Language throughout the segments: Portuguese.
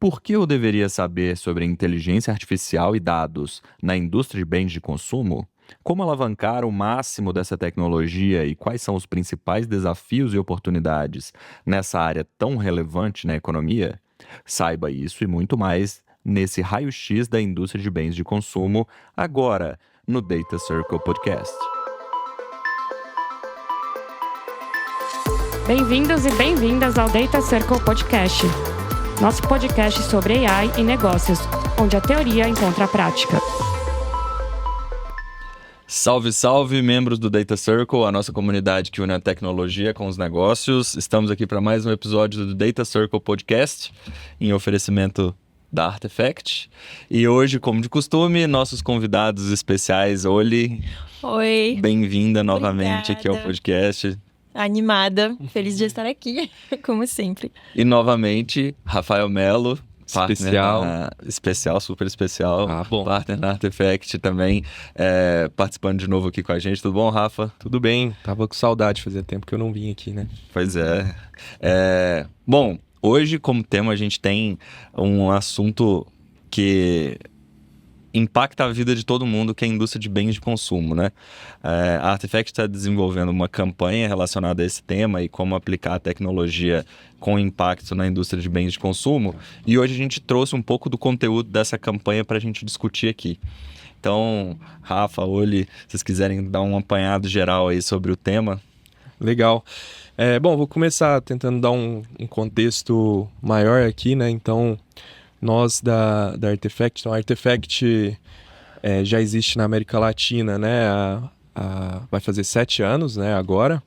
Por que eu deveria saber sobre inteligência artificial e dados na indústria de bens de consumo? Como alavancar o máximo dessa tecnologia e quais são os principais desafios e oportunidades nessa área tão relevante na economia? Saiba isso e muito mais nesse raio-x da indústria de bens de consumo, agora no Data Circle Podcast. Bem-vindos e bem-vindas ao Data Circle Podcast, nosso podcast sobre AI e negócios, onde a teoria encontra a prática. Salve, salve, membros do Data Circle, a nossa comunidade que une a tecnologia com os negócios. Estamos aqui para mais um episódio do Data Circle Podcast, em oferecimento da Artefact. E hoje, como de costume, nossos convidados especiais, Oli. Oi. Bem-vinda novamente Obrigada. aqui ao podcast. Animada, feliz de estar aqui, como sempre. E novamente, Rafael Melo. Especial, super especial. Bom. Partner na Artefact também, participando de novo aqui com a gente. Tudo bom, Rafa? Tudo bem, tava com saudade, fazia tempo que eu não vim aqui, né? Pois é. Bom, hoje como tema a gente tem um assunto que impacta a vida de todo mundo, que é a indústria de bens de consumo, né? A Artefact está desenvolvendo uma campanha relacionada a esse tema e como aplicar a tecnologia com impacto na indústria de bens de consumo. E hoje a gente trouxe um pouco do conteúdo dessa campanha para a gente discutir aqui. Então, Rafa, Oli, se vocês quiserem dar um apanhado geral aí sobre o tema. Legal. Bom, vou começar tentando dar um contexto maior aqui, né? Então, nós da Artefact, então a Artefact já existe na América Latina, né? Vai fazer 7 anos, né? Agora.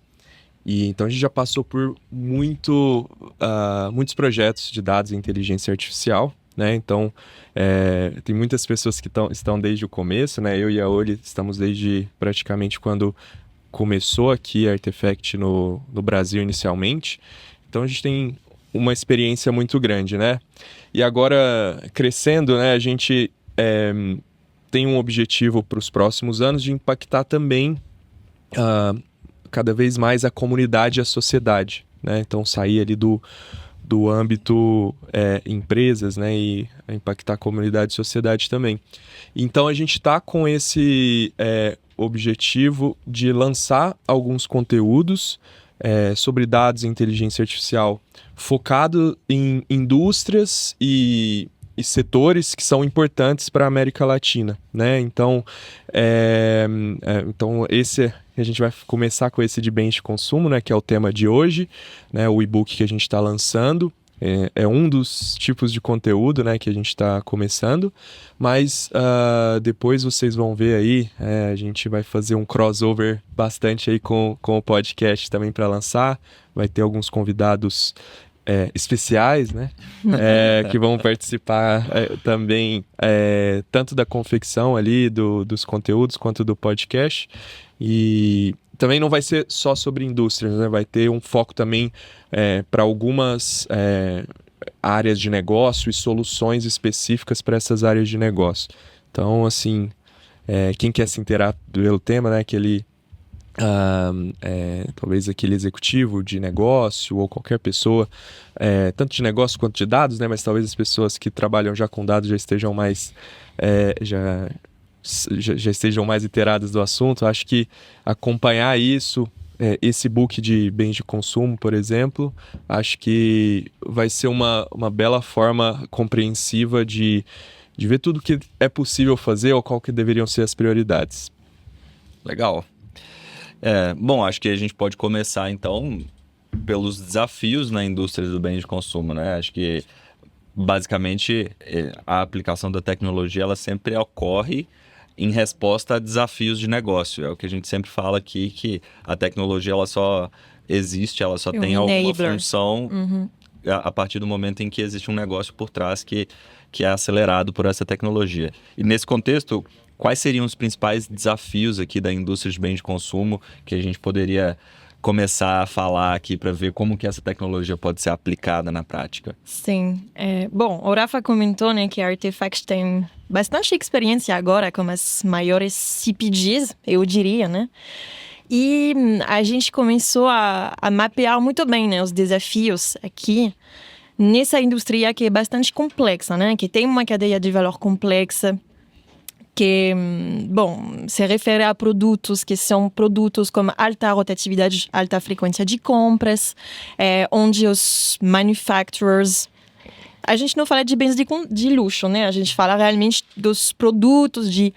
E então a gente já passou por muitos projetos de dados e inteligência artificial, né? Então tem muitas pessoas que estão desde o começo, né? Eu e a Oli estamos desde praticamente quando começou aqui a Artefact no Brasil inicialmente. Então a gente tem uma experiência muito grande, né? E agora, crescendo, né, a gente tem um objetivo para os próximos anos de impactar também cada vez mais a comunidade e a sociedade, né? Então, sair ali do âmbito empresas, né, e impactar a comunidade e sociedade também. Então, a gente está com esse objetivo de lançar alguns conteúdos sobre dados e inteligência artificial focado em indústrias e setores que são importantes para a América Latina, né? Então, a gente vai começar com esse de bens de consumo, né? Que é o tema de hoje, né? O e-book que a gente está lançando. É um dos tipos de conteúdo, né, que a gente está começando, mas depois vocês vão ver aí, a gente vai fazer um crossover bastante aí com o podcast também para lançar, vai ter alguns convidados especiais, né, que vão participar também tanto da confecção ali dos conteúdos quanto do podcast. E também não vai ser só sobre indústrias, né? Vai ter um foco também para algumas áreas de negócio e soluções específicas para essas áreas de negócio. Então, assim, quem quer se inteirar pelo tema, né? Talvez aquele executivo de negócio ou qualquer pessoa, tanto de negócio quanto de dados, né? Mas talvez as pessoas que trabalham já com dados já estejam mais... já estejam mais inteiradas do assunto. Acho que acompanhar isso, esse book de bens de consumo, por exemplo, acho que vai ser uma bela forma compreensiva de ver tudo que é possível fazer ou qual que deveriam ser as prioridades. Legal. Bom, acho que a gente pode começar, então, pelos desafios na indústria do bem de consumo, né? Acho que, basicamente, a aplicação da tecnologia, ela sempre ocorre em resposta a desafios de negócio. É o que a gente sempre fala aqui, que a tecnologia ela só existe, ela só tem alguma função a partir do momento em que existe um negócio por trás que é acelerado por essa tecnologia. E nesse contexto, quais seriam os principais desafios aqui da indústria de bens de consumo que a gente poderia começar a falar aqui para ver como que essa tecnologia pode ser aplicada na prática? Sim. Bom, o Rafa comentou, né, que a Artefact tem bastante experiência agora com as maiores CPGs, eu diria, né? E a gente começou a mapear muito bem, né, os desafios aqui nessa indústria que é bastante complexa, né? Que tem uma cadeia de valor complexa, que, bom, se refere a produtos que são produtos com alta rotatividade, alta frequência de compras, onde os manufacturers... A gente não fala de bens de luxo, né? A gente fala realmente dos produtos de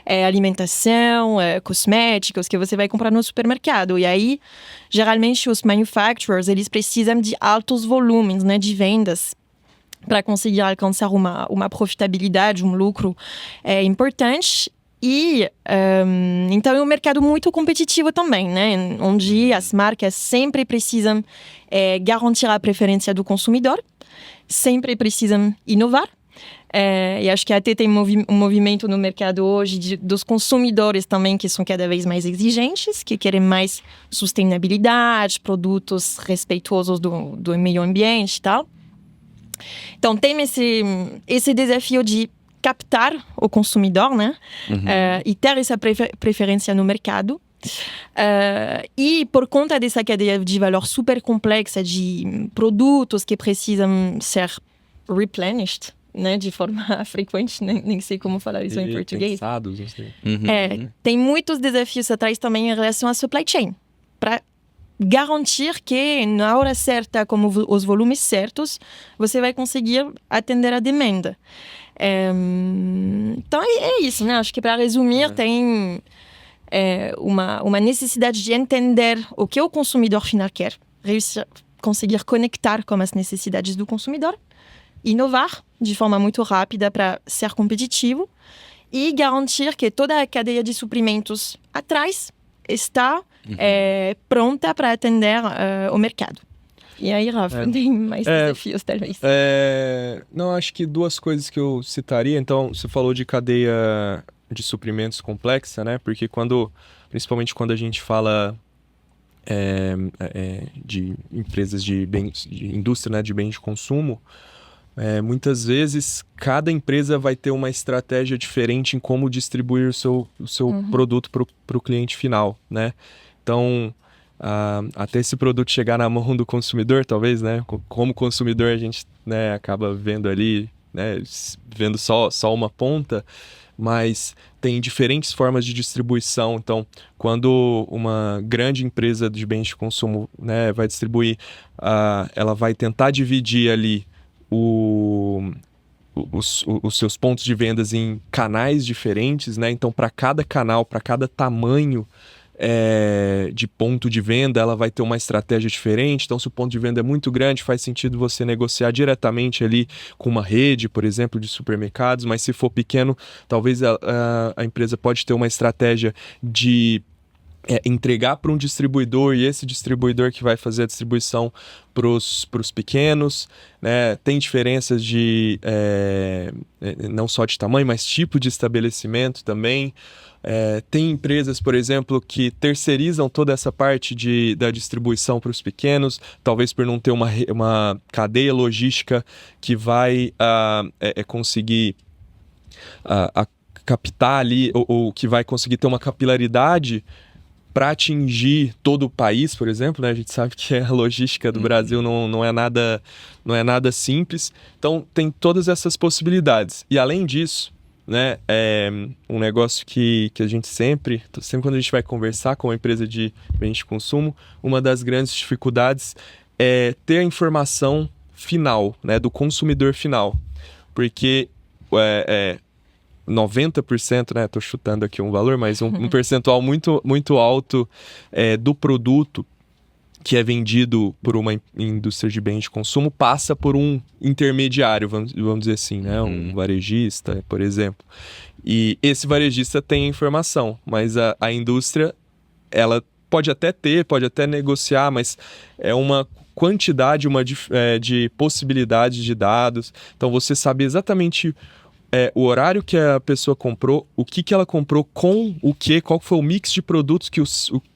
alimentação, cosméticos, que você vai comprar no supermercado. E aí, geralmente, os manufacturers, eles precisam de altos volumes, né, de vendas, para conseguir alcançar uma profitabilidade, um lucro importante. E então é um mercado muito competitivo também, né? Onde as marcas sempre precisam garantir a preferência do consumidor, sempre precisam inovar. E acho que até tem um movimento no mercado hoje dos consumidores também que são cada vez mais exigentes, que querem mais sustentabilidade, produtos respeitosos do meio ambiente e tal. Então, tem esse desafio de captar o consumidor, né? E ter essa preferência no mercado. E por conta dessa cadeia de valor super complexa de produtos que precisam ser replenished, né? De forma frequente, nem sei como falar isso em português. Pensados, não sei. Tem muitos desafios atrás também em relação à supply chain. Para garantir que na hora certa, com os volumes certos, você vai conseguir atender a demanda. Então é isso, né? Acho que para resumir, tem uma necessidade de entender o que o consumidor final quer, conseguir conectar com as necessidades do consumidor, inovar de forma muito rápida para ser competitivo e garantir que toda a cadeia de suprimentos atrás está pronta para atender o mercado. E aí, Rafa, tem mais desafios, talvez. Não, acho que duas coisas que eu citaria. Então, você falou de cadeia de suprimentos complexa, né? Porque principalmente quando a gente fala de empresas de indústria, né, de bens de consumo, muitas vezes cada empresa vai ter uma estratégia diferente em como distribuir o seu produto para o cliente final, né? Então, até esse produto chegar na mão do consumidor, talvez, né? Como consumidor, a gente, né, acaba vendo ali, né, vendo só uma ponta, mas tem diferentes formas de distribuição. Então, quando uma grande empresa de bens de consumo, né, vai distribuir, ela vai tentar dividir ali os seus pontos de vendas em canais diferentes, né? Então, para cada canal, para cada tamanho de ponto de venda, ela vai ter uma estratégia diferente. Então, se o ponto de venda é muito grande, faz sentido você negociar diretamente ali com uma rede, por exemplo, de supermercados, mas se for pequeno, talvez a empresa pode ter uma estratégia de entregar para um distribuidor, e esse distribuidor que vai fazer a distribuição para os pequenos, né? Tem diferenças de não só de tamanho, mas tipo de estabelecimento também. Tem empresas, por exemplo, que terceirizam toda essa parte da distribuição para os pequenos, talvez por não ter uma cadeia logística que vai conseguir captar ali, ou que vai conseguir ter uma capilaridade para atingir todo o país, por exemplo, né? A gente sabe que a logística do Brasil não é nada simples. Então, tem todas essas possibilidades. E, além disso, né, um negócio que a gente sempre quando a gente vai conversar com uma empresa de bens de consumo, uma das grandes dificuldades é ter a informação final, né, do consumidor final. Porque 90%, né? Estou chutando aqui um valor, mas um percentual muito, muito alto do produto que é vendido por uma indústria de bens de consumo passa por um intermediário, vamos dizer assim, né? Um varejista, por exemplo. E esse varejista tem a informação, mas a indústria, ela pode até negociar, mas é uma quantidade de possibilidades de dados. Então, você sabe exatamente o horário que a pessoa comprou, o que ela comprou com o quê, qual foi o mix de produtos que o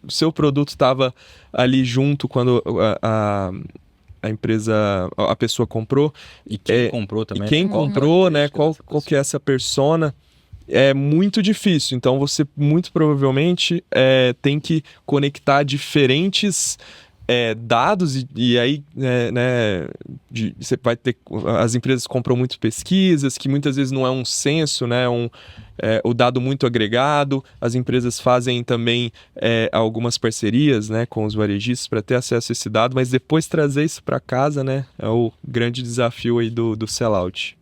seu produto estava ali junto quando a pessoa comprou. E quem comprou também. E quem comprou, né? Qual que é essa persona. É muito difícil. Então, você muito provavelmente tem que conectar diferentes dados e aí você vai ter, as empresas compram muito pesquisas que muitas vezes não é um censo, né, o dado muito agregado. As empresas fazem também algumas parcerias, né, com os varejistas para ter acesso a esse dado, mas depois trazer isso para casa, né, é o grande desafio aí do sellout.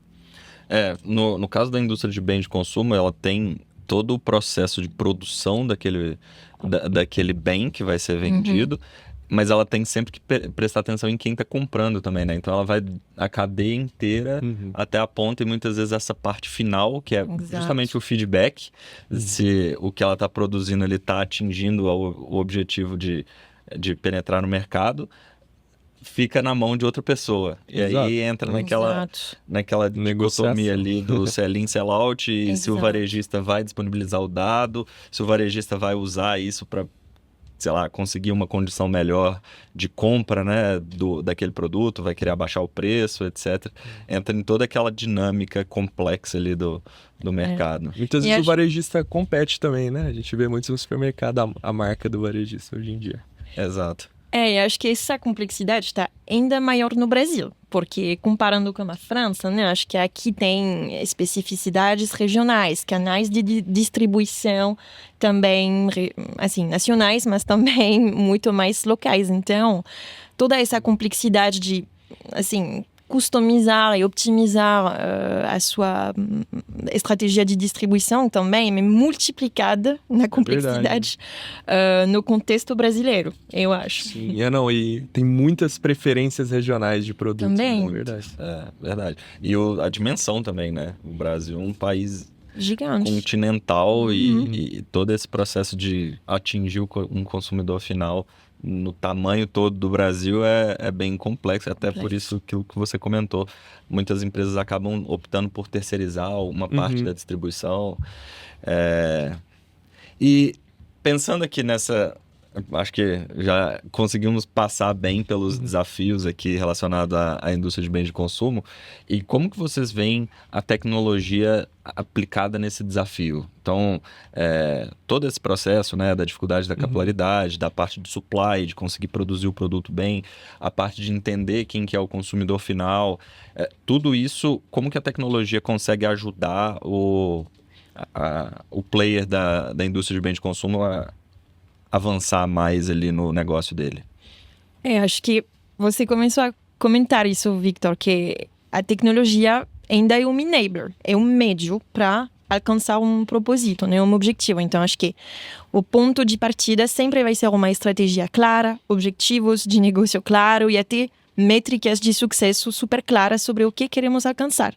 No caso da indústria de bens de consumo, ela tem todo o processo de produção daquele bem que vai ser vendido, mas ela tem sempre que prestar atenção em quem está comprando também, né? Então ela vai a cadeia inteira até a ponta, e muitas vezes essa parte final, que é justamente o feedback, se o que ela está produzindo ele está atingindo o objetivo de penetrar no mercado, fica na mão de outra pessoa. E aí entra naquela dicotomia ali do sell-in, sell-out, e se o varejista vai disponibilizar o dado, se o varejista vai usar isso para, sei lá, conseguir uma condição melhor de compra, né, daquele produto, vai querer abaixar o preço, etc. Entra em toda aquela dinâmica complexa ali do mercado. Muitas vezes o varejista compete também, né? A gente vê muito no supermercado a marca do varejista hoje em dia. Exato. Eu acho que essa complexidade está ainda maior no Brasil, porque comparando com a França, né, acho que aqui tem especificidades regionais, canais de distribuição também, assim, nacionais, mas também muito mais locais. Então, toda essa complexidade de, assim, customizar e optimizar a sua estratégia de distribuição também é multiplicada na complexidade no contexto brasileiro, eu acho. Sim, e tem muitas preferências regionais de produtos. Também. É verdade. Verdade. E a dimensão também, né? O Brasil é um país gigante, continental, e todo esse processo de atingir um consumidor final no tamanho todo do Brasil é bem complexo. Até por isso que você comentou, muitas empresas acabam optando por terceirizar uma parte da distribuição. E pensando aqui acho que já conseguimos passar bem pelos desafios aqui relacionados à indústria de bens de consumo. E como que vocês veem a tecnologia aplicada nesse desafio? Então, todo esse processo, né, da dificuldade da capilaridade, da parte de supply, de conseguir produzir o produto bem, a parte de entender quem que é o consumidor final, tudo isso, como que a tecnologia consegue ajudar o player da indústria de bens de consumo a avançar mais ali no negócio dele? Acho que você começou a comentar isso, Victor, que a tecnologia ainda é um enabler, é um meio para alcançar um propósito, né, um objetivo. Então, acho que o ponto de partida sempre vai ser uma estratégia clara, objetivos de negócio claro e até métricas de sucesso super claras sobre o que queremos alcançar,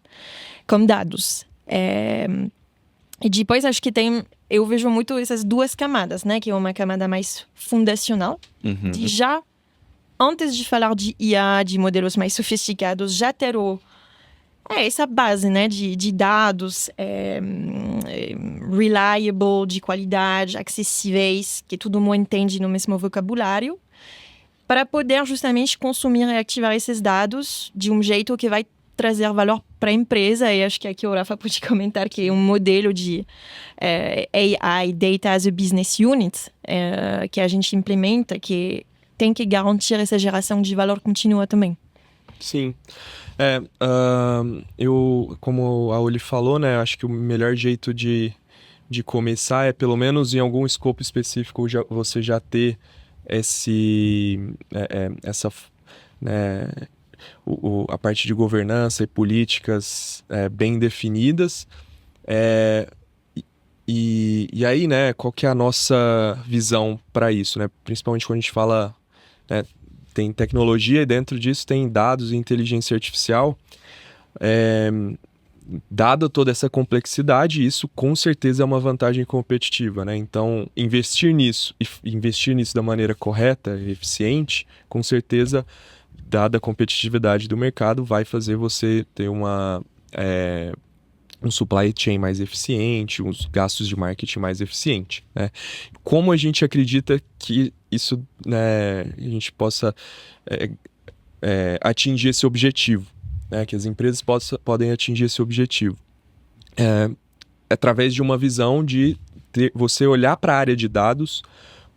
com dados. E depois acho que eu vejo muito essas duas camadas, né? Que é uma camada mais fundacional, de já, antes de falar de IA, de modelos mais sofisticados, já ter essa base, né? De dados reliable, de qualidade, acessíveis, que todo mundo entende no mesmo vocabulário, para poder justamente consumir e ativar esses dados de um jeito que vai trazer valor para a empresa. E acho que aqui o Rafa pode comentar que é um modelo de AI, Data as a Business Unit, que a gente implementa, que tem que garantir essa geração de valor contínua também. Sim. Como a Oli falou, né, acho que o melhor jeito de começar é, pelo menos em algum escopo específico, você já ter essa, né, a parte de governança e políticas bem definidas. E aí, né, qual que é a nossa visão para isso, né? Principalmente quando a gente fala, né, tem tecnologia e dentro disso tem dados e inteligência artificial. Dada toda essa complexidade, isso com certeza é uma vantagem competitiva, né? Então, investir nisso da maneira correta e eficiente, com certeza, dada a competitividade do mercado, vai fazer você ter um supply chain mais eficiente, uns gastos de marketing mais eficiente, né? Como a gente acredita que isso, né, a gente possa atingir esse objetivo, né, que as empresas podem atingir esse objetivo? Através de uma visão de você olhar para a área de dados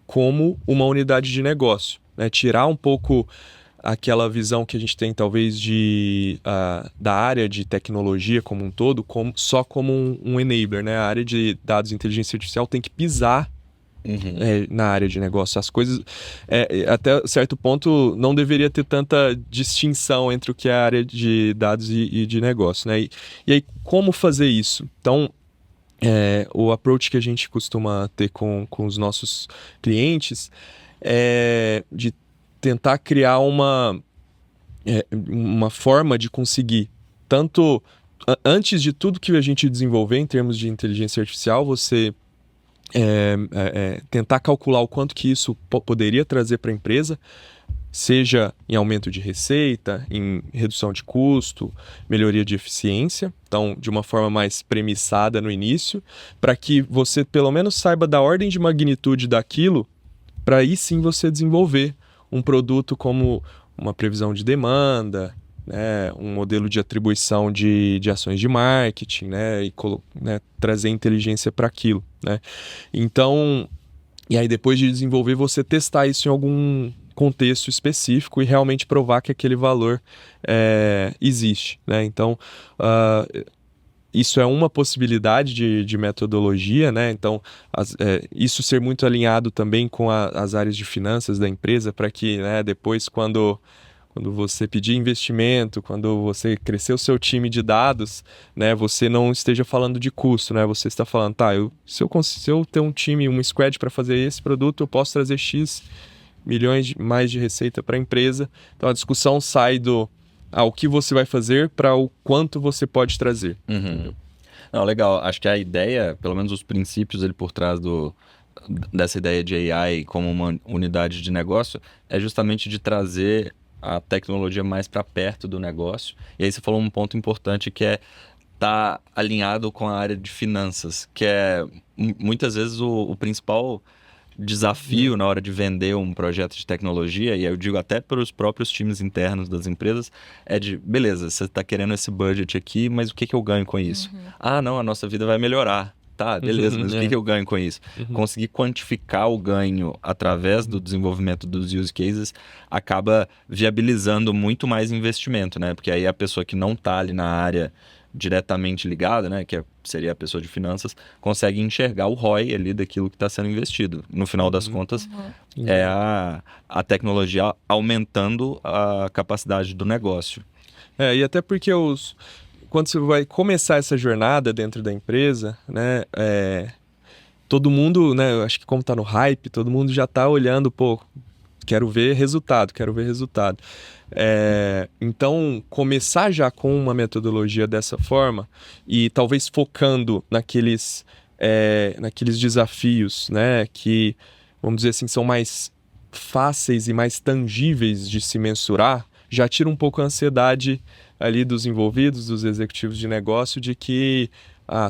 como uma unidade de negócio. né? Tirar um pouco aquela visão que a gente tem talvez da área de tecnologia como um todo, só como um enabler, né? A área de dados e inteligência artificial tem que pisar na área de negócio. As coisas, até certo ponto, não deveria ter tanta distinção entre o que é a área de dados e de negócio, né? E aí, como fazer isso? Então, o approach que a gente costuma ter com os nossos clientes é de tentar criar uma forma de conseguir, tanto antes de tudo que a gente desenvolver em termos de inteligência artificial, você tentar calcular o quanto que isso poderia trazer para a empresa, seja em aumento de receita, em redução de custo, melhoria de eficiência, então de uma forma mais premissada no início, para que você pelo menos saiba da ordem de magnitude daquilo, para aí sim você desenvolver um produto como uma previsão de demanda, né, um modelo de atribuição de ações de marketing, né, e trazer inteligência para aquilo, né? Então, e aí depois de desenvolver, você testar isso em algum contexto específico e realmente provar que aquele valor existe, né? Então, isso é uma possibilidade de metodologia, né? Então, isso ser muito alinhado também com as áreas de finanças da empresa, para que, né, depois, quando você pedir investimento, quando você crescer o seu time de dados, né, você não esteja falando de custo, né? Você está falando, tá, se eu ter um time, um squad para fazer esse produto, eu posso trazer X milhões mais de receita para a empresa. Então, a discussão sai do o que você vai fazer para o quanto você pode trazer. Não, legal. Acho que a ideia, pelo menos os princípios ali por trás dessa ideia de AI como uma unidade de negócio, é justamente de trazer a tecnologia mais para perto do negócio. E aí você falou um ponto importante que é estar alinhado com a área de finanças, que é muitas vezes o principal desafio na hora de vender um projeto de tecnologia, e eu digo até para os próprios times internos das empresas, é de, beleza, você está querendo esse budget aqui, mas o que eu ganho com isso? Ah, não, a nossa vida vai melhorar. Tá, beleza, mas o que eu ganho com isso? Conseguir quantificar o ganho através do desenvolvimento dos use cases acaba viabilizando muito mais investimento, né? Porque aí a pessoa que não está ali na área diretamente ligada, né, que seria a pessoa de finanças, consegue enxergar o ROI ali daquilo que está sendo investido. No final das contas, é a tecnologia aumentando a capacidade do negócio. E até porque quando você vai começar essa jornada dentro da empresa, né, todo mundo, né, eu acho que como está no hype, todo mundo já está olhando, quero ver resultado. Então, começar já com uma metodologia dessa forma e talvez focando naqueles desafios, né, que, vamos dizer assim, são mais fáceis e mais tangíveis de se mensurar, já tira um pouco a ansiedade ali dos envolvidos, dos executivos de negócio, de que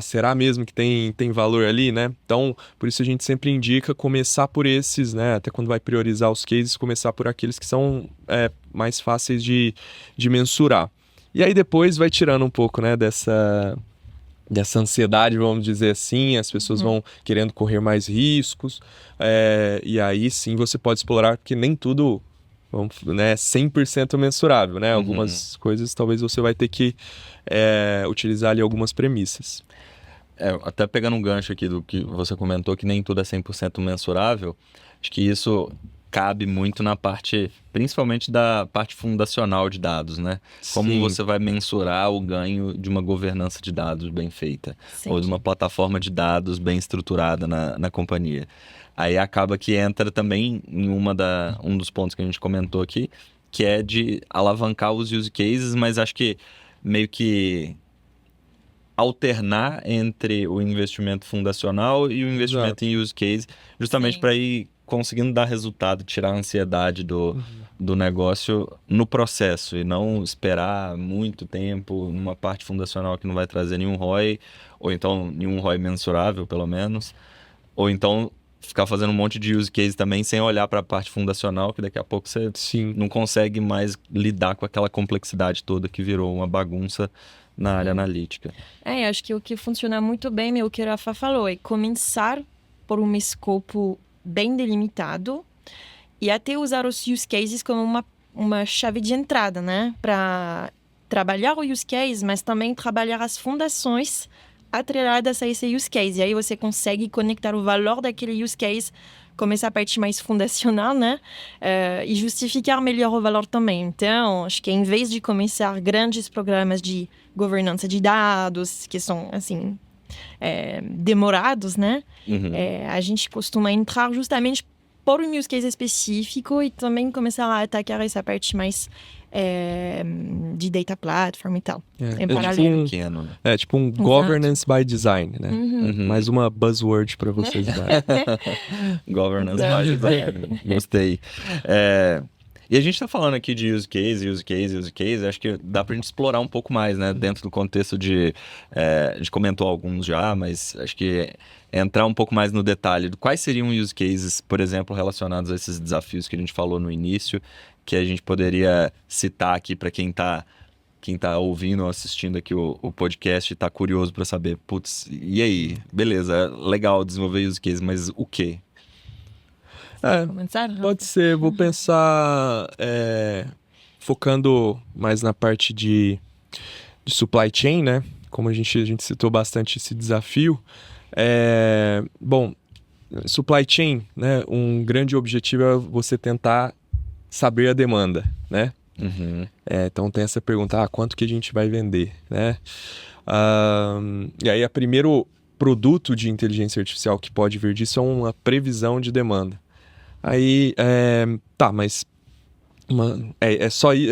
será mesmo que tem valor ali, né? Então, por isso a gente sempre indica começar por esses, né? Até quando vai priorizar os cases, começar por aqueles que são mais fáceis de mensurar. E aí depois vai tirando um pouco, né, dessa ansiedade, vamos dizer assim, as pessoas vão querendo correr mais riscos, e aí sim você pode explorar, porque nem tudo, né, 100% mensurável, né? Algumas coisas talvez você vai ter que utilizar ali algumas premissas. Até pegando um gancho aqui do que você comentou, que nem tudo é 100% mensurável, acho que isso cabe muito na parte, principalmente da parte fundacional de dados, né? Como Sim. você vai mensurar o ganho de uma governança de dados bem feita, ou de uma plataforma de dados bem estruturada na companhia. Aí acaba que entra também em um dos pontos que a gente comentou aqui, que é de alavancar os use cases, mas acho que meio que alternar entre o investimento fundacional e o investimento em use case, justamente para ir conseguindo dar resultado, tirar a ansiedade do negócio no processo e não esperar muito tempo numa parte fundacional que não vai trazer nenhum ROI, ou então nenhum ROI mensurável, pelo menos, ou então ficar fazendo um monte de use case também sem olhar para a parte fundacional, que daqui a pouco você não consegue mais lidar com aquela complexidade toda que virou uma bagunça na área analítica. Acho que o que funciona muito bem é o que o Rafa falou, é começar por um escopo bem delimitado e até usar os use cases como uma chave de entrada, né? Para trabalhar o use case, mas também trabalhar as fundações atreladas a esse use case. E aí você consegue conectar o valor daquele use case com essa parte mais fundacional, né? E justificar melhor o valor também. Então, acho que em vez de começar grandes programas de governança de dados, que são, assim, demorados, né? A gente costuma entrar justamente por um use case específico e também começar a atacar essa parte mais de data platform e tal. Em paralelo. Pequeno, né? É tipo um governance by design, né? Mais uma buzzword para vocês darem. Governance by design. Gostei. E a gente tá falando aqui de use case. Acho que dá pra gente explorar um pouco mais, né? Dentro do contexto de... a gente comentou alguns já, mas acho que entrar um pouco mais no detalhe. Quais seriam use cases, por exemplo, relacionados a esses desafios que a gente falou no início, que a gente poderia citar aqui para quem tá ouvindo ou assistindo aqui o podcast e tá curioso para saber, putz, e aí? Beleza, legal desenvolver use case, mas o quê? Começar? Pode ser, vou pensar focando mais na parte de supply chain, né? Como a gente citou bastante esse desafio. Bom, supply chain, né? Um grande objetivo é você tentar saber a demanda, né? Então tem essa pergunta, quanto que a gente vai vender, né? E aí, o primeiro produto de inteligência artificial que pode vir disso é uma previsão de demanda. Aí, mas é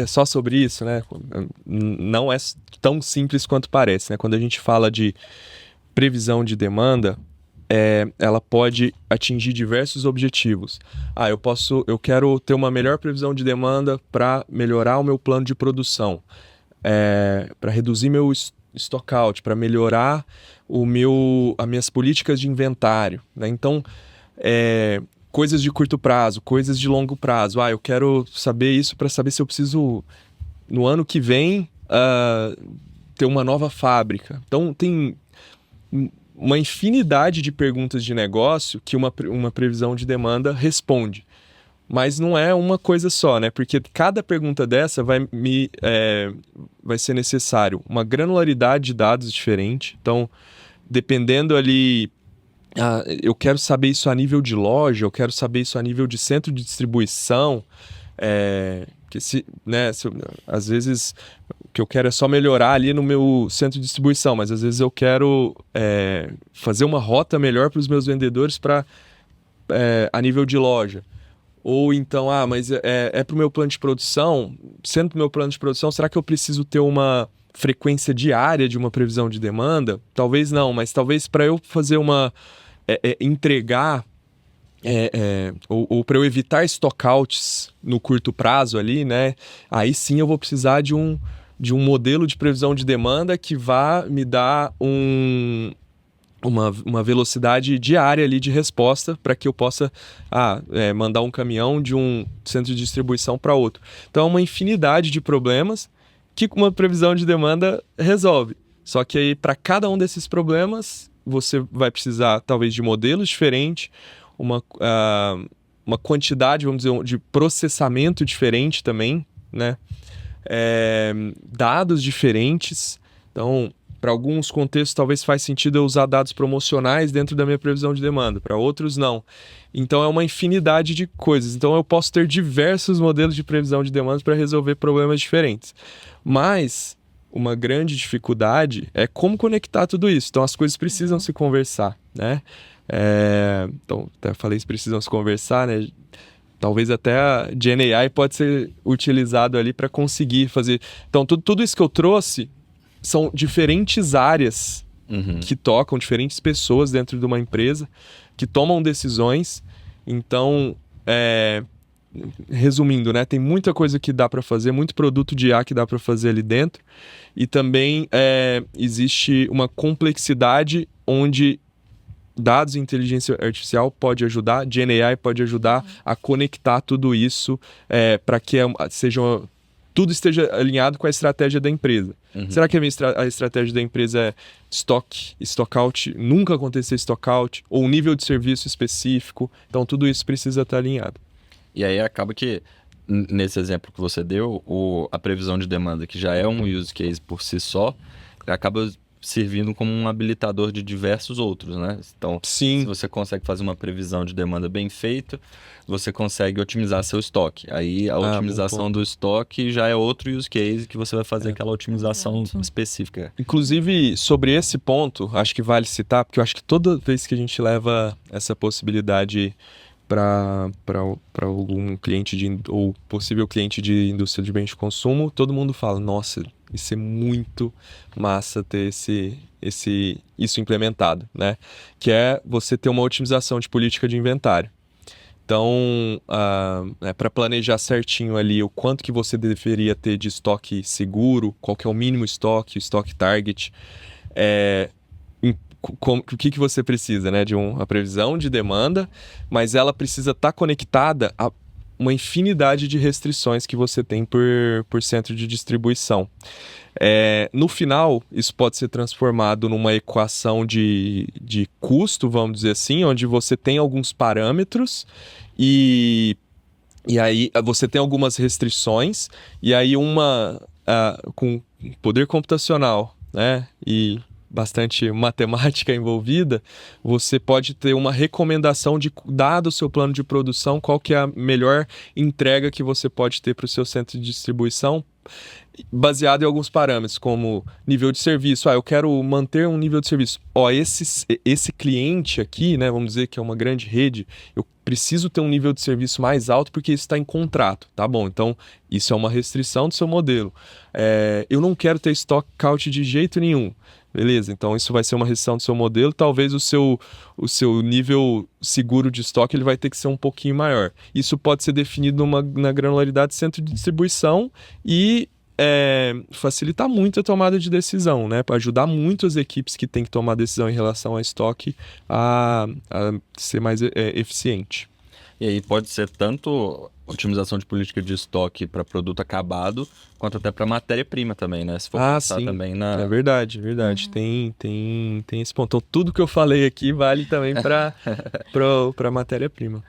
só sobre isso, né? Não é tão simples quanto parece, né? Quando a gente fala de previsão de demanda, ela pode atingir diversos objetivos. Eu quero ter uma melhor previsão de demanda para melhorar o meu plano de produção, para reduzir meu stockout, para melhorar as minhas políticas de inventário, né? Então, coisas de curto prazo, coisas de longo prazo. Eu quero saber isso para saber se eu preciso, no ano que vem, ter uma nova fábrica. Então, tem uma infinidade de perguntas de negócio que uma previsão de demanda responde. Mas não é uma coisa só, né? Porque cada pergunta dessa vai ser necessário uma granularidade de dados diferente. Então, dependendo ali, eu quero saber isso a nível de loja, eu quero saber isso a nível de centro de distribuição, às vezes o que eu quero é só melhorar ali no meu centro de distribuição, mas às vezes eu quero fazer uma rota melhor para os meus vendedores a nível de loja. Ou então, mas para o meu plano de produção, sendo para o meu plano de produção, será que eu preciso ter uma frequência diária de uma previsão de demanda? Talvez não, mas talvez para eu fazer entregar, ou para eu evitar stockouts no curto prazo ali, né? Aí sim eu vou precisar de um modelo de previsão de demanda que vá me dar uma velocidade diária ali de resposta para que eu possa mandar um caminhão de um centro de distribuição para outro. Então é uma infinidade de problemas que uma previsão de demanda resolve. Só que aí para cada um desses problemas você vai precisar talvez de modelos diferentes, uma quantidade, vamos dizer, de processamento diferente também, né? Dados diferentes. Então, para alguns contextos, talvez faz sentido eu usar dados promocionais dentro da minha previsão de demanda, para outros não. Então, é uma infinidade de coisas. Então, eu posso ter diversos modelos de previsão de demanda para resolver problemas diferentes. Mas uma grande dificuldade é como conectar tudo isso. Então, as coisas precisam se conversar, né? Então, até falei que precisam se conversar, né? Talvez até a GenAI pode ser utilizado ali para conseguir fazer... Então, tudo isso que eu trouxe são diferentes áreas que tocam, diferentes pessoas dentro de uma empresa que tomam decisões. Então, resumindo, né, tem muita coisa que dá para fazer, muito produto de IA que dá para fazer ali dentro. E também existe uma complexidade onde dados e inteligência artificial pode ajudar, GenAI pode ajudar a conectar tudo isso para que tudo esteja alinhado com a estratégia da empresa. Será que a estratégia da empresa é stockout, nunca acontecer stockout, ou um nível de serviço específico? Então, tudo isso precisa estar alinhado. E aí acaba que, nesse exemplo que você deu, a previsão de demanda, que já é um use case por si só, acaba servindo como um habilitador de diversos outros, né? Então, Sim. se você consegue fazer uma previsão de demanda bem feita, você consegue otimizar seu estoque. Aí a otimização do estoque já é outro use case que você vai fazer aquela otimização específica. Inclusive, sobre esse ponto, acho que vale citar, porque eu acho que toda vez que a gente leva essa possibilidade para algum cliente ou possível cliente de indústria de bens de consumo, todo mundo fala, nossa, isso é muito massa ter isso implementado, né? Que é você ter uma otimização de política de inventário. Então, para planejar certinho ali o quanto que você deveria ter de estoque seguro, qual que é o mínimo estoque, o estoque target, o que você precisa, né? De uma previsão de demanda, mas ela precisa estar conectada a uma infinidade de restrições que você tem por centro de distribuição. No final, isso pode ser transformado numa equação de custo, vamos dizer assim, onde você tem alguns parâmetros e aí você tem algumas restrições, e aí com poder computacional, né, e bastante matemática envolvida, você pode ter uma recomendação de, dado o seu plano de produção, qual que é a melhor entrega que você pode ter para o seu centro de distribuição, baseado em alguns parâmetros, como nível de serviço. Eu quero manter um nível de serviço. Esse cliente aqui, né, vamos dizer que é uma grande rede, eu preciso ter um nível de serviço mais alto porque isso está em contrato, tá bom? Então, isso é uma restrição do seu modelo. Eu não quero ter stock out de jeito nenhum. Beleza, então isso vai ser uma restrição do seu modelo. Talvez o seu nível seguro de estoque ele vai ter que ser um pouquinho maior. Isso pode ser definido na granularidade do centro de distribuição e facilitar muito a tomada de decisão, né? Para ajudar muito as equipes que têm que tomar decisão em relação ao estoque a ser mais eficiente. E aí pode ser tanto otimização de política de estoque para produto acabado, quanto até para matéria-prima também, né? Se for pensar sim. também na... É verdade. Tem esse ponto. Então, tudo que eu falei aqui vale também para matéria-prima.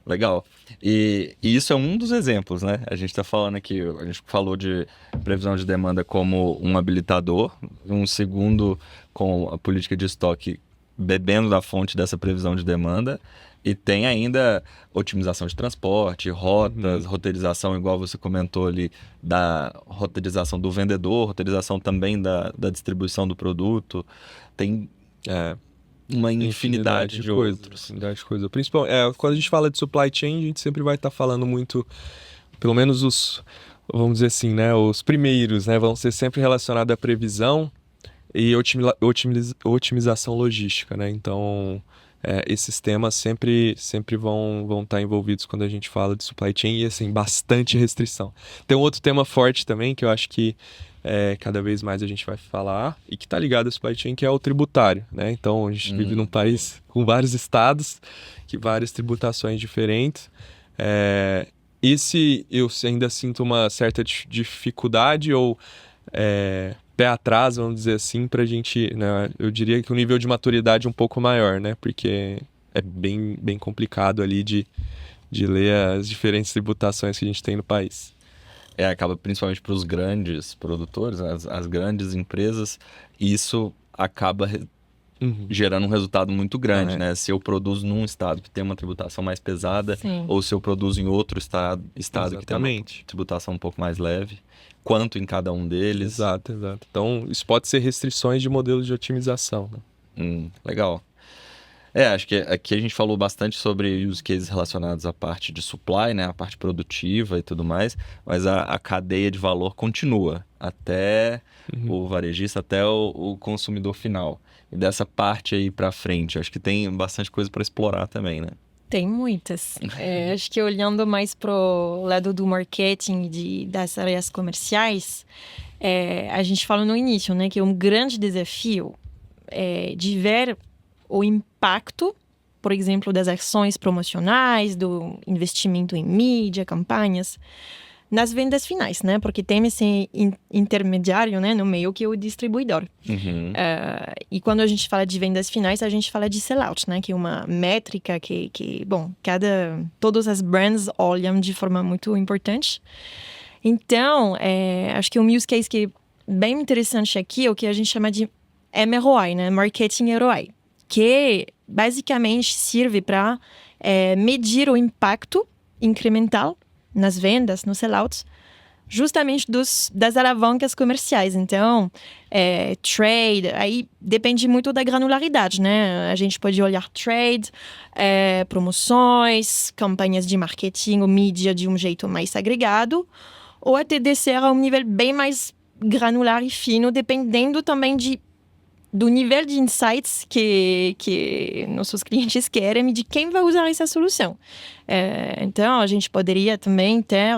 Legal. E isso é um dos exemplos, né? A gente está falando aqui, a gente falou de previsão de demanda como um habilitador, um segundo com a política de estoque bebendo da fonte dessa previsão de demanda, e tem ainda otimização de transporte, rotas, roteirização, igual você comentou ali, da roteirização do vendedor, roteirização também da distribuição do produto. Tem uma infinidade de outros. Infinidade de coisas. Principalmente, quando a gente fala de supply chain, a gente sempre vai estar falando muito, pelo menos vamos dizer assim, né, os primeiros, né, vão ser sempre relacionados à previsão e otimização logística, né? Então, esses temas sempre vão estar envolvidos quando a gente fala de supply chain e, assim, bastante restrição. Tem um outro tema forte também que eu acho que cada vez mais a gente vai falar e que está ligado à supply chain, que é o tributário, né? Então, a gente vive num país com vários estados, que várias tributações diferentes. Eu ainda sinto uma certa dificuldade ou pé atrás, vamos dizer assim, para a gente, né, eu diria que o nível de maturidade é um pouco maior, né? Porque é bem, bem complicado ali de ler as diferentes tributações que a gente tem no país. Acaba principalmente para os grandes produtores, né, as grandes empresas, e isso acaba gerando um resultado muito grande, né? Se eu produzo num estado que tem uma tributação mais pesada, ou se eu produzo em outro estado que tem uma tributação um pouco mais leve, quanto em cada um deles. Exato. Então, isso pode ser restrições de modelo de otimização, né? Legal. Acho que aqui a gente falou bastante sobre use cases relacionados à parte de supply, né? A parte produtiva e tudo mais, mas a cadeia de valor continua até o varejista, até o consumidor final. E dessa parte aí para frente, acho que tem bastante coisa para explorar também, né? Tem muitas. Acho que olhando mais pro lado do marketing das áreas comerciais, a gente falou no início, né, que um grande desafio é de ver o impacto, por exemplo, das ações promocionais, do investimento em mídia, campanhas, nas vendas finais, né? Porque tem esse intermediário, né, no meio, que é o distribuidor. E quando a gente fala de vendas finais, a gente fala de sellout, né? Que é uma métrica que bom, todas as brands olham de forma muito importante. Então, acho que um use case que é bem interessante aqui é o que a gente chama de MROI, né? Marketing ROI, que basicamente serve para medir o impacto incremental nas vendas, nos sellouts, justamente das alavancas comerciais. Então, trade, aí depende muito da granularidade, né? A gente pode olhar trade, promoções, campanhas de marketing ou mídia de um jeito mais agregado, ou até descer a um nível bem mais granular e fino, dependendo também do nível de insights que nossos clientes querem e de quem vai usar essa solução. Então, a gente poderia também ter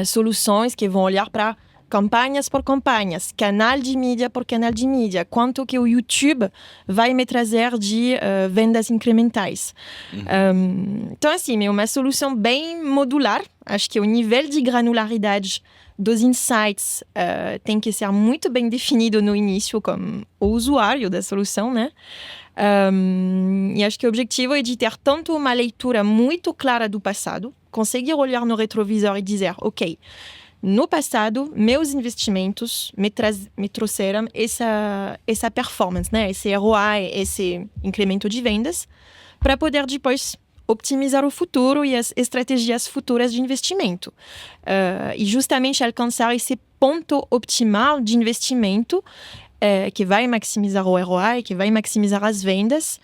soluções que vão olhar para campanhas por campanhas, canal de mídia por canal de mídia, quanto que o YouTube vai me trazer de vendas incrementais. Então, assim, é uma solução bem modular. Acho que o nível de granularidade dos insights tem que ser muito bem definido no início como o usuário da solução, né? E acho que o objetivo é de ter tanto uma leitura muito clara do passado, conseguir olhar no retrovisor e dizer, ok, no passado, meus investimentos me trouxeram essa performance, né? Esse ROI, esse incremento de vendas, para poder depois optimizar o futuro e as estratégias futuras de investimento. E justamente alcançar esse ponto optimal de investimento que vai maximizar o ROI, que vai maximizar as vendas,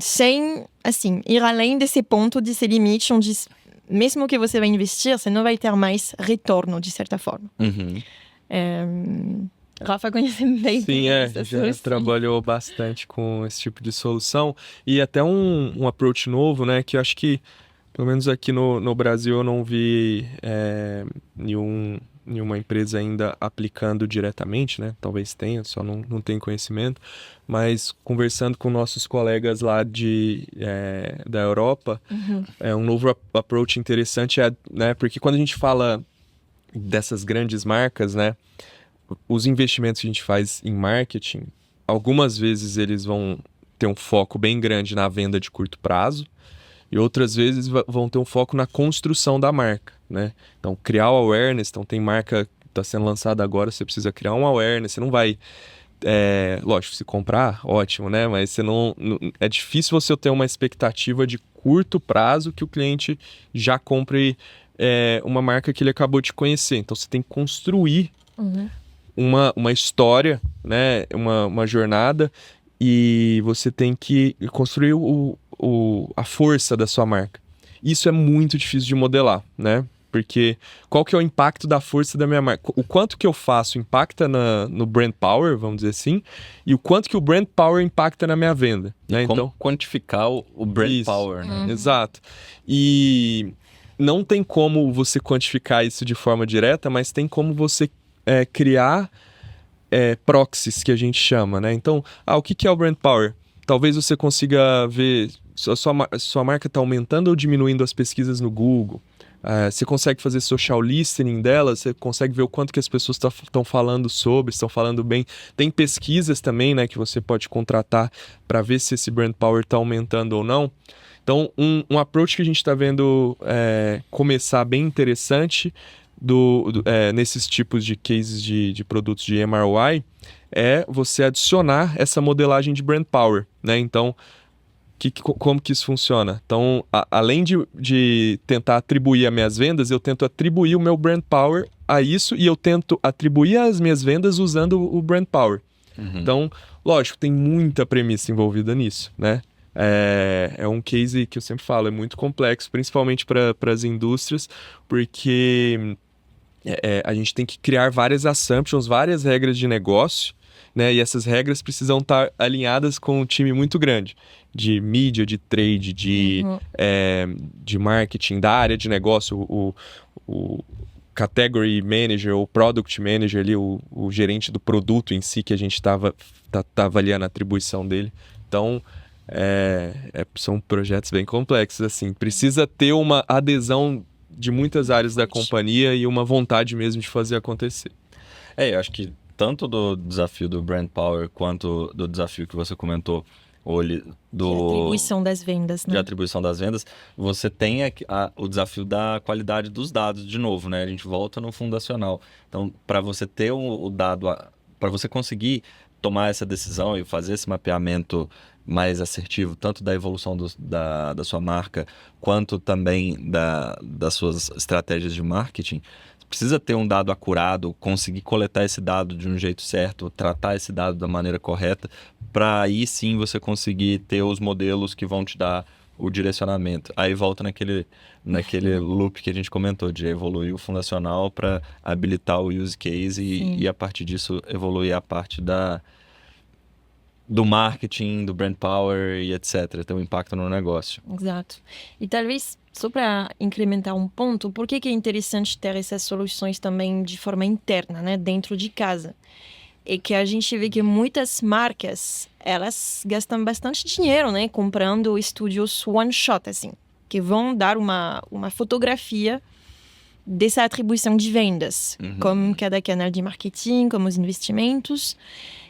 sem, assim, ir além desse ponto, desse limite, onde mesmo que você vai investir, você não vai ter mais retorno, de certa forma. Rafa conhece bem. Sim, já trabalhou bastante com esse tipo de solução. E até um approach novo, né? Que eu acho que, pelo menos aqui no Brasil, eu não vi nenhuma empresa ainda aplicando diretamente, né? Talvez tenha, só não tenho conhecimento. Mas conversando com nossos colegas lá da Europa, um novo approach interessante né? Porque quando a gente fala dessas grandes marcas, né? Os investimentos que a gente faz em marketing, algumas vezes eles vão ter um foco bem grande na venda de curto prazo e outras vezes vão ter um foco na construção da marca, né? Então, criar o awareness, então tem marca que está sendo lançada agora, você precisa criar um awareness, você não vai... lógico, se comprar, ótimo, né? Mas você é difícil você ter uma expectativa de curto prazo que o cliente já compre uma marca que ele acabou de conhecer. Então, você tem que construir uma história, né? Uma jornada, e você tem que construir a força da sua marca. Isso é muito difícil de modelar, né? Porque qual que é o impacto da força da minha marca? O quanto que eu faço impacta no brand power, vamos dizer assim, e o quanto que o brand power impacta na minha venda. Né? Como então, quantificar o brand power, né? Exato. E não tem como você quantificar isso de forma direta, mas tem como você criar proxies, que a gente chama, né? Então, o que é o brand power? Talvez você consiga ver se a sua marca está aumentando ou diminuindo as pesquisas no Google. Você consegue fazer social listening dela, você consegue ver o quanto que as pessoas estão falando estão falando bem. Tem pesquisas também, né, que você pode contratar para ver se esse brand power está aumentando ou não. Então, um approach que a gente está vendo começar bem interessante nesses tipos de cases de produtos de MROI é você adicionar essa modelagem de brand power, né? Então, como que isso funciona? Então, além de tentar atribuir as minhas vendas, eu tento atribuir o meu brand power a isso e eu tento atribuir as minhas vendas usando o brand power. Então, lógico, tem muita premissa envolvida nisso, né? É um case que eu sempre falo, é muito complexo, principalmente para as indústrias, porque a gente tem que criar várias assumptions, várias regras de negócio, né? E essas regras precisam estar alinhadas com um time muito grande, de mídia, de trade, de marketing, da área de negócio, o category manager, ou product manager ali, o gerente do produto em si, que a gente tá avaliando a atribuição dele. Então, são projetos bem complexos, assim. Precisa ter uma adesão de muitas áreas da companhia e uma vontade mesmo de fazer acontecer. Eu acho que tanto do desafio do Brand Power quanto do desafio que você comentou, De atribuição das vendas, né? de atribuição das vendas, você tem o desafio da qualidade dos dados de novo, né? A gente volta no fundacional. Então, para você ter o dado, para você conseguir tomar essa decisão e fazer esse mapeamento mais assertivo, tanto da evolução da sua marca, quanto também das suas estratégias de marketing, precisa ter um dado acurado, conseguir coletar esse dado de um jeito certo, tratar esse dado da maneira correta, para aí sim você conseguir ter os modelos que vão te dar o direcionamento. Aí volta naquele loop que a gente comentou, de evoluir o fundacional para habilitar o use case e a partir disso evoluir a parte do marketing, do brand power e etc. Ter um impacto no negócio. Exato. E talvez, só para incrementar um ponto, por que é interessante ter essas soluções também de forma interna, né, dentro de casa? É que a gente vê que muitas marcas, elas gastam bastante dinheiro, né, comprando estúdios one shot, assim, que vão dar uma fotografia dessa atribuição de vendas, como cada canal de marketing, como os investimentos.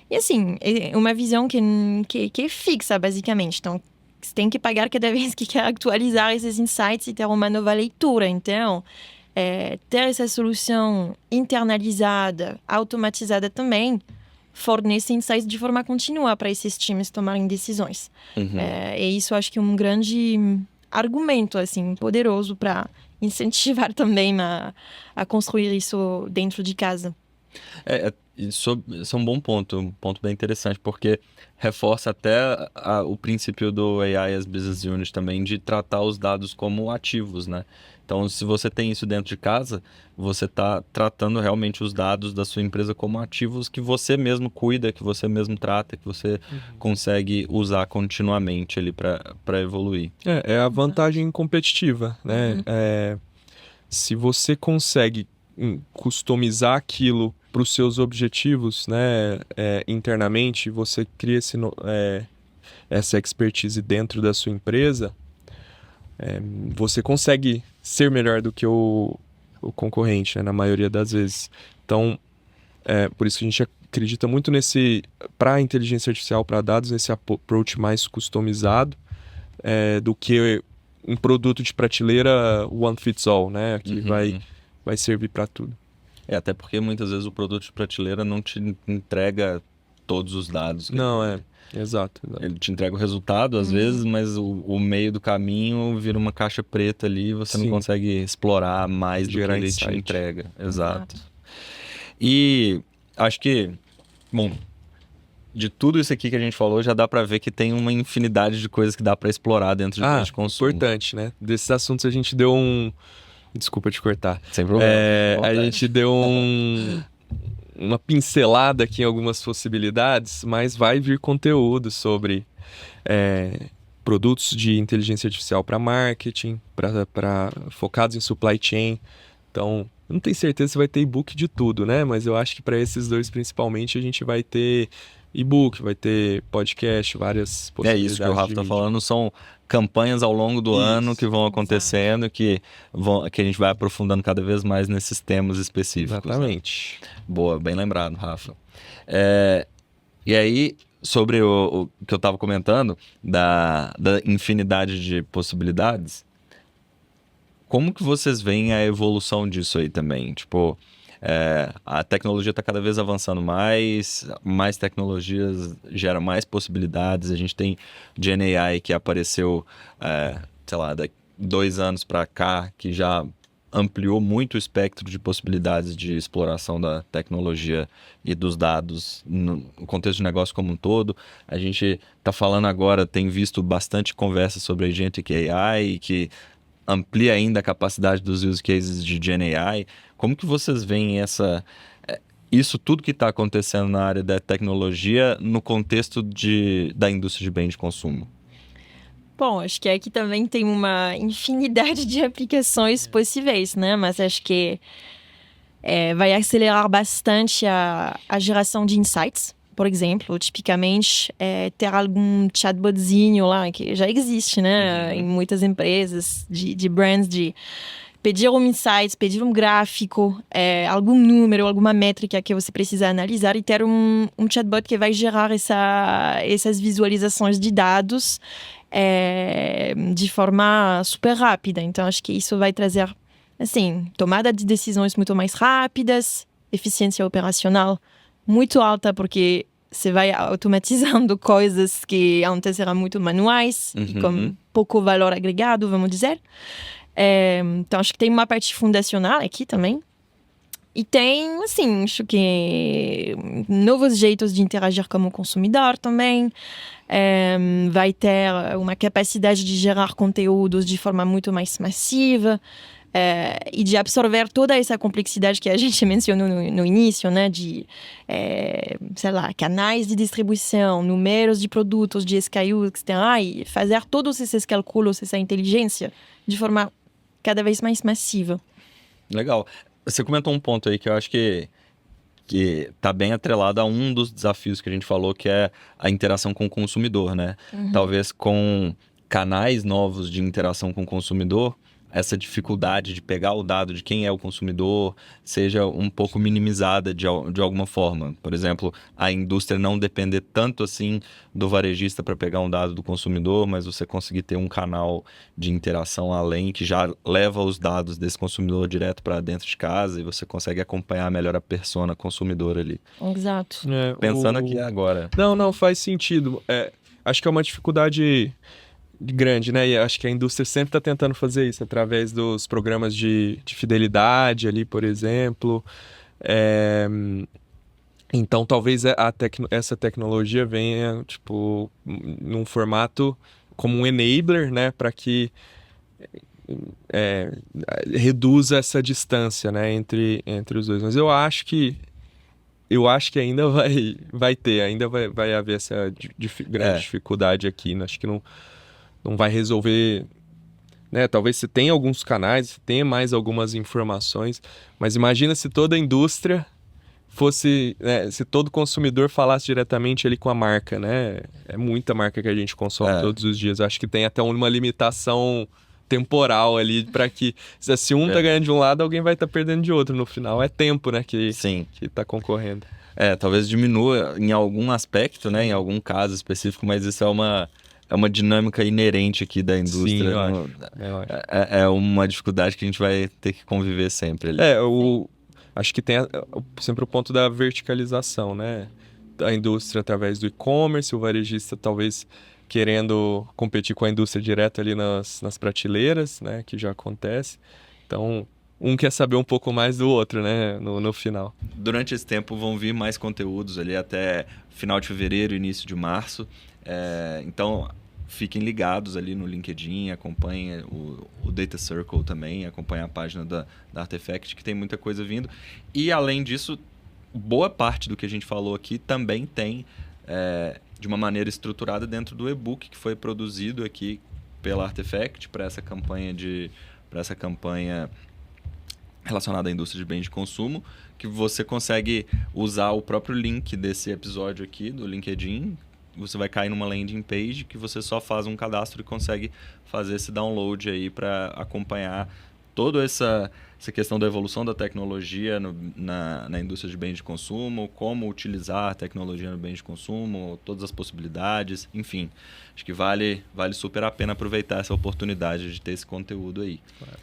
E assim, é uma visão que é fixa, basicamente. Então, você tem que pagar cada vez que quer atualizar esses insights e ter uma nova leitura. Então, ter essa solução internalizada, automatizada também, fornece insights de forma contínua para esses times tomarem decisões. E isso acho que é um grande argumento assim, poderoso para incentivar também a construir isso dentro de casa. Isso é um bom ponto, um ponto bem interessante, porque reforça até o princípio do AI as Business Unit também, de tratar os dados como ativos, né? Então, se você tem isso dentro de casa, você está tratando realmente os dados da sua empresa como ativos que você mesmo cuida, que você mesmo trata, que você consegue usar continuamente ali para evoluir. É a vantagem competitiva, né? Se você consegue customizar aquilo para os seus objetivos, né, internamente, você cria essa expertise dentro da sua empresa, você consegue ser melhor do que o concorrente, né, na maioria das vezes. Então, por isso que a gente acredita muito para a inteligência artificial, para dados, nesse approach mais customizado, do que um produto de prateleira one fits all, né, que vai servir para tudo. Até porque muitas vezes o produto de prateleira não te entrega todos os dados. Não, exato. Ele te entrega o resultado às vezes, mas o meio do caminho vira uma caixa preta ali e você não consegue explorar mais do que ele te entrega. Exato. E acho que, bom, de tudo isso aqui que a gente falou, já dá para ver que tem uma infinidade de coisas que dá para explorar dentro de bens de consumo. Importante, né? Desses assuntos a gente deu Desculpa te cortar. Sem problema. A gente deu uma pincelada aqui em algumas possibilidades, mas vai vir conteúdo sobre produtos de inteligência artificial para marketing, para focados em supply chain. Então, eu não tenho certeza se vai ter e-book de tudo, né? Mas eu acho que para esses dois, principalmente, a gente vai ter e-book, vai ter podcast, várias possibilidades. Isso que o Rafa está falando, são campanhas ao longo do ano que vão acontecendo, que a gente vai aprofundando cada vez mais nesses temas específicos. Exatamente. Né? Boa, bem lembrado, Rafa. E aí, sobre o que eu estava comentando, da infinidade de possibilidades, como que vocês veem a evolução disso aí também? Tipo, a tecnologia está cada vez avançando mais tecnologias geram mais possibilidades. A gente tem GenAI que apareceu, sei lá, 2 anos para cá, que já ampliou muito o espectro de possibilidades de exploração da tecnologia e dos dados no contexto de negócio como um todo. A gente está falando agora, tem visto bastante conversa sobre Agentic AI, que amplia ainda a capacidade dos use cases de GenAI. Como que vocês veem isso tudo que está acontecendo na área da tecnologia no contexto da indústria de bens de consumo? Bom, acho que aqui também tem uma infinidade de aplicações possíveis, né? Mas acho que vai acelerar bastante a geração de insights. Por exemplo, tipicamente, ter algum chatbotzinho lá, que já existe, né? Em muitas empresas de brands, de pedir um insight, pedir um gráfico, algum número, alguma métrica que você precisa analisar e ter um chatbot que vai gerar essas visualizações de dados de forma super rápida. Então, acho que isso vai trazer, assim, tomada de decisões muito mais rápidas, eficiência operacional muito alta, porque você vai automatizando coisas que antes eram muito manuais e com pouco valor agregado, vamos dizer. Então, acho que tem uma parte fundacional aqui também. E tem, assim, acho que novos jeitos de interagir com o consumidor também. Vai ter uma capacidade de gerar conteúdos de forma muito mais massiva. E de absorver toda essa complexidade que a gente mencionou no início, né? De, sei lá, canais de distribuição, números de produtos, de SKUs, etc. E fazer todos esses cálculos, essa inteligência, de forma cada vez mais massiva. Legal. Você comentou um ponto aí que eu acho que está bem atrelado a um dos desafios que a gente falou, que é a interação com o consumidor, né? Talvez com canais novos de interação com o consumidor, essa dificuldade de pegar o dado de quem é o consumidor seja um pouco minimizada de alguma forma. Por exemplo, a indústria não depender tanto assim do varejista para pegar um dado do consumidor, mas você conseguir ter um canal de interação além que já leva os dados desse consumidor direto para dentro de casa e você consegue acompanhar melhor a persona consumidora ali. Exato. Pensando aqui agora. Não, faz sentido. Acho que é uma dificuldade grande, né? E acho que a indústria sempre está tentando fazer isso através dos programas de fidelidade ali, por exemplo. Então, talvez essa tecnologia venha, tipo, num formato como um enabler, né? Para que reduza essa distância, né? Entre os dois. Mas eu acho que ainda vai ter, ainda vai haver essa grande dificuldade aqui. Acho que não vai resolver, né? Talvez você tenha alguns canais, você tenha mais algumas informações, mas imagina se toda a indústria fosse, né, se todo consumidor falasse diretamente ali com a marca, né? É muita marca que a gente consome todos os dias. Acho que tem até uma limitação temporal ali para que, se um tá ganhando de um lado, alguém vai estar perdendo de outro. No final é tempo, né, que tá concorrendo. Talvez diminua em algum aspecto, né, em algum caso específico, mas isso é uma dinâmica inerente aqui da indústria. Sim, eu acho. É uma dificuldade que a gente vai ter que conviver sempre ali. Acho que tem sempre o ponto da verticalização, né? A indústria através do e-commerce, o varejista talvez querendo competir com a indústria direto ali nas prateleiras, né? Que já acontece. Então, um quer saber um pouco mais do outro, né? No final. Durante esse tempo vão vir mais conteúdos ali até final de fevereiro, início de março. Então, fiquem ligados ali no LinkedIn, acompanhem o Data Circle também, acompanhem a página da Artefact, que tem muita coisa vindo. E, além disso, boa parte do que a gente falou aqui também tem, de uma maneira estruturada, dentro do e-book que foi produzido aqui pela Artefact para essa campanha relacionada à indústria de bens de consumo, que você consegue usar o próprio link desse episódio aqui do LinkedIn. Você vai cair numa landing page que você só faz um cadastro e consegue fazer esse download aí para acompanhar toda essa questão da evolução da tecnologia na indústria de bens de consumo, como utilizar a tecnologia no bens de consumo, todas as possibilidades, enfim. Acho que vale super a pena aproveitar essa oportunidade de ter esse conteúdo aí. Claro.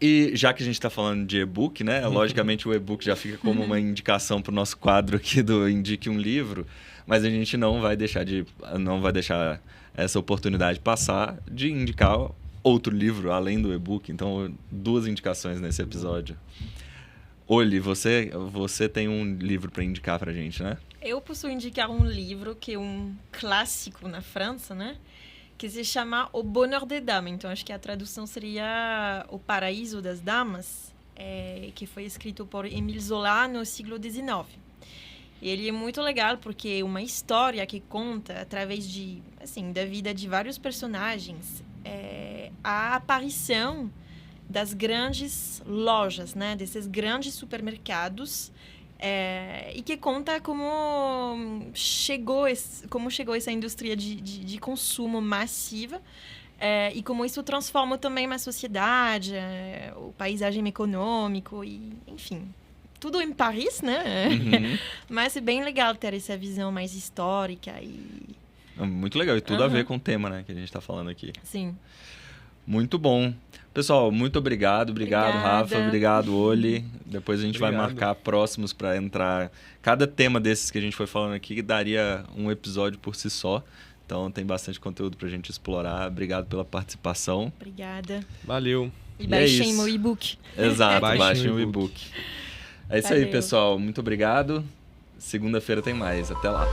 E já que a gente está falando de e-book, né? Logicamente o e-book já fica como uma indicação para o nosso quadro aqui do Indique um Livro, mas a gente não vai deixar essa oportunidade passar de indicar outro livro além do e-book. Então, 2 indicações nesse episódio. Oli, você tem um livro para indicar para a gente, né? Eu posso indicar um livro que é um clássico na França, né? Que se chama O Bonheur des Dames. Então, acho que a tradução seria O Paraíso das Damas, que foi escrito por Émile Zola no século XIX. E ele é muito legal porque é uma história que conta, através da vida de vários personagens, a aparição das grandes lojas, né? Desses grandes supermercados, e que conta como chegou essa indústria de consumo massiva, E como isso transforma também uma sociedade, o paisagem econômico, e, enfim, tudo em Paris, né? Uhum. Mas é bem legal ter essa visão mais histórica e... Muito legal, e tudo a ver com o tema, né, que a gente está falando aqui. Sim. Muito bom. Pessoal, muito obrigado. Obrigado, Obrigada. Rafa. Obrigado, Oli. Depois a gente vai Obrigado. marcar próximos para entrar. Cada tema desses que a gente foi falando aqui daria um episódio por si só. Então tem bastante conteúdo pra gente explorar. Obrigado pela participação. Obrigada. Valeu. E é baixem isso. meu e-book. Exato, Baixem baixem o o e-book. É isso aí, Valeu. pessoal. Muito obrigado. Segunda-feira tem mais. Até lá.